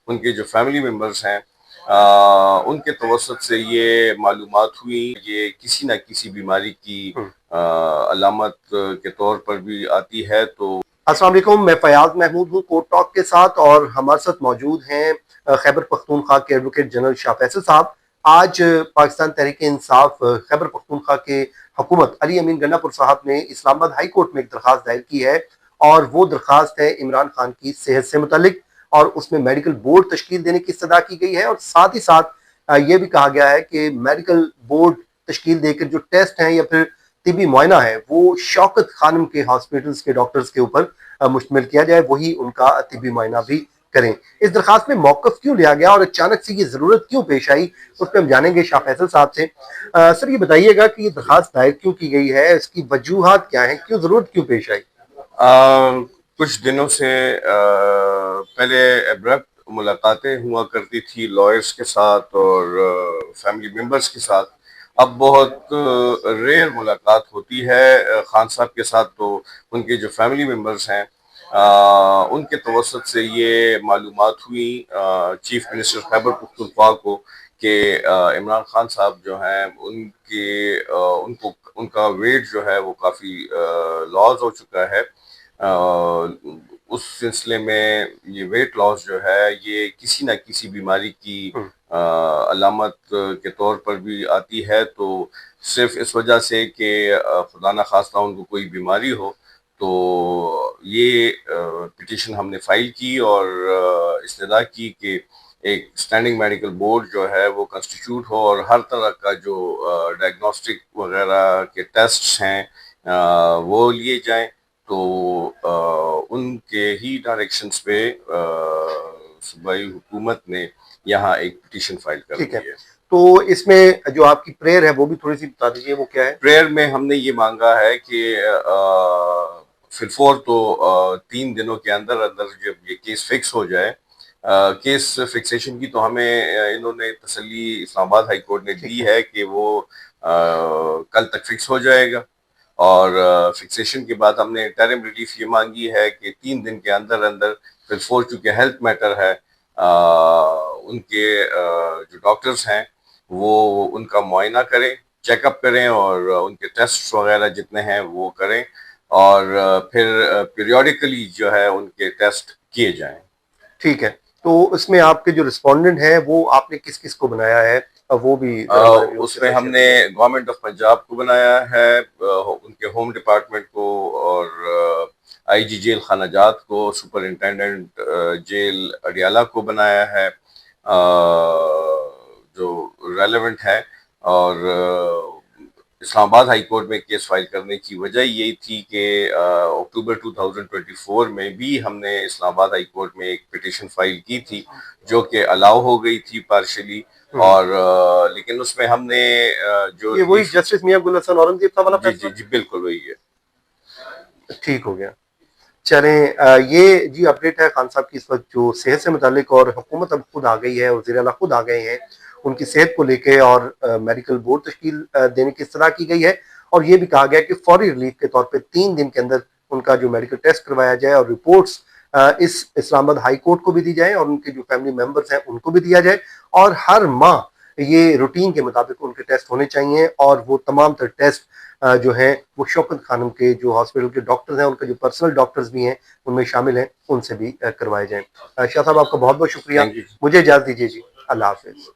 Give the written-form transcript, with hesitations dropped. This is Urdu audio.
ان کے جو فیملی ممبرز ہیں ان کے توسط سے یہ معلومات ہوئی، یہ کسی نہ کسی بیماری کی علامت کے طور پر بھی آتی ہے۔ تو السلام علیکم، میں فیاض محمود ہوں کوٹ ٹاک کے ساتھ، اور ہمارے ساتھ موجود ہیں خیبر پختونخوا کے ایڈوکیٹ جنرل شاہ فیصل صاحب۔ آج پاکستان تحریک انصاف خیبر پختونخوا کے حکومت علی امین گنہ پور صاحب نے اسلام آباد ہائی کورٹ میں ایک درخواست دائر کی ہے، اور وہ درخواست ہے عمران خان کی صحت سے متعلق، اور اس میں میڈیکل بورڈ تشکیل دینے کی استدعا کی گئی ہے، اور ساتھ ہی ساتھ یہ بھی کہا گیا ہے کہ میڈیکل بورڈ تشکیل دے کر جو ٹیسٹ ہیں یا پھر طبی معائنہ ہے وہ شوکت خانم کے ہاسپٹلز کے ڈاکٹرز کے اوپر مشتمل کیا جائے، وہی ان کا طبی معائنہ بھی کریں۔ اس درخواست میں موقف کیوں لیا گیا اور اچانک سے یہ ضرورت کیوں پیش آئی، اس پہ ہم جانیں گے شاہ فیصل صاحب سے۔ سر یہ بتائیے گا کہ یہ درخواست دائر کیوں کی گئی ہے، اس کی وجوہات کیا ہیں، کیوں ضرورت کیوں پیش آئی؟ کچھ دنوں سے پہلے ایبرپٹ ملاقاتیں ہوا کرتی تھی لائرز کے ساتھ اور فیملی ممبرز کے ساتھ، اب بہت ریئر ملاقات ہوتی ہے خان صاحب کے ساتھ۔ تو ان کے جو فیملی ممبرز ہیں ان کے توسط سے یہ معلومات ہوئی چیف منسٹر خیبر پختونخوا کو کہ عمران خان صاحب جو ہیں ان کا ویٹ جو ہے وہ کافی لاس ہو چکا ہے۔ اس سلسلے میں یہ ویٹ لاس جو ہے یہ کسی نہ کسی بیماری کی علامت کے طور پر بھی آتی ہے۔ تو صرف اس وجہ سے کہ خدا نہ خواستہ ان کو کوئی بیماری ہو، تو یہ پٹیشن ہم نے فائل کی اور استدعا کی کہ ایک اسٹینڈنگ میڈیکل بورڈ جو ہے وہ کنسٹیٹیوٹ ہو، اور ہر طرح کا جو ڈائگنوسٹک وغیرہ کے ٹیسٹس ہیں وہ لیے جائیں۔ تو ان کے ہی ڈائریکشنز پہ صوبائی حکومت نے یہاں ایک پٹیشن فائل کر دی ہے۔ تو اس میں جو آپ کی پریئر ہے وہ بھی تھوڑی سی بتا دیجیے، وہ کیا ہے؟ پریئر میں ہم نے یہ مانگا ہے کہ فی الفور تو 3 دنوں کے اندر جب یہ کیس فکس ہو جائے، کیس فکسیشن کی تو ہمیں انہوں نے تسلی اسلام آباد ہائی کورٹ نے دی ہے کہ وہ کل تک فکس ہو جائے گا، اور فکسیشن کے بعد ہم نے انٹرم ریلیف یہ مانگی ہے کہ 3 دن کے اندر فی الفور چونکہ ہیلتھ میٹر ہے، ان کے جو ڈاکٹرز ہیں وہ ان کا معائنہ کریں، چیک اپ کریں، اور ان کے ٹیسٹ وغیرہ جتنے ہیں وہ کریں، اور پھر پیریوڈیکلی جو ہے ان کے ٹیسٹ کیے جائیں۔ ٹھیک ہے، تو اس میں آپ کے جو رسپونڈنٹ ہیں وہ آپ نے کس کس کو بنایا ہے، وہ بھی اس میں ہم نے گورنمنٹ آف پنجاب کو بنایا ہے، ان کے ہوم ڈپارٹمنٹ کو، اور آئی جی جیل خانہ جات کو، سپرنٹینڈنٹ جیل اڈیالہ کو بنایا ہے جو ریلیونٹ ہے۔ اور اسلام آباد ہائی کورٹ میں کیس فائل کرنے کی وجہ یہی تھی کہ اکتوبر 2024 میں بھی ہم نے اسلام آباد ہائی کورٹ میں ایک پٹیشن فائل کی تھی جو کہ الاؤ ہو گئی تھی پارشلی، اور لیکن اس میں ہم نے جو یہ وہی جسٹس میاں گل حسن اورنگزیب صاحب والا جی جی بالکل وہی ہے۔ ٹھیک ہو گیا، چلیں یہ جی اپڈیٹ ہے خان صاحب کی اس وقت جو صحت سے متعلق، اور حکومت اب خود آ گئی ہے، وزیر اعلیٰ خود آ گئے ہیں ان کی صحت کو لے کے، اور میڈیکل بورڈ تشکیل دینے کی اصطلاح کی گئی ہے، اور یہ بھی کہا گیا کہ فوری ریلیف کے طور پہ 3 دن کے اندر ان کا جو میڈیکل ٹیسٹ کروایا جائے، اور رپورٹس اس اسلام آباد ہائی کورٹ کو بھی دی جائیں، اور ان کے جو فیملی ممبرز ہیں ان کو بھی دیا جائے، اور ہر ماہ یہ روٹین کے مطابق ان کے ٹیسٹ ہونے چاہیے، اور وہ تمام تر ٹیسٹ جو ہیں وہ شوکت خانم کے جو ہاسپٹل کے ڈاکٹرز ہیں، ان کے جو پرسنل ڈاکٹرز بھی ہیں ان میں شامل ہیں، ان سے بھی کروائے جائیں۔ شاہ صاحب آپ کا بہت بہت شکریہ، مجھے اجازت دیجیے جی، اللہ حافظ۔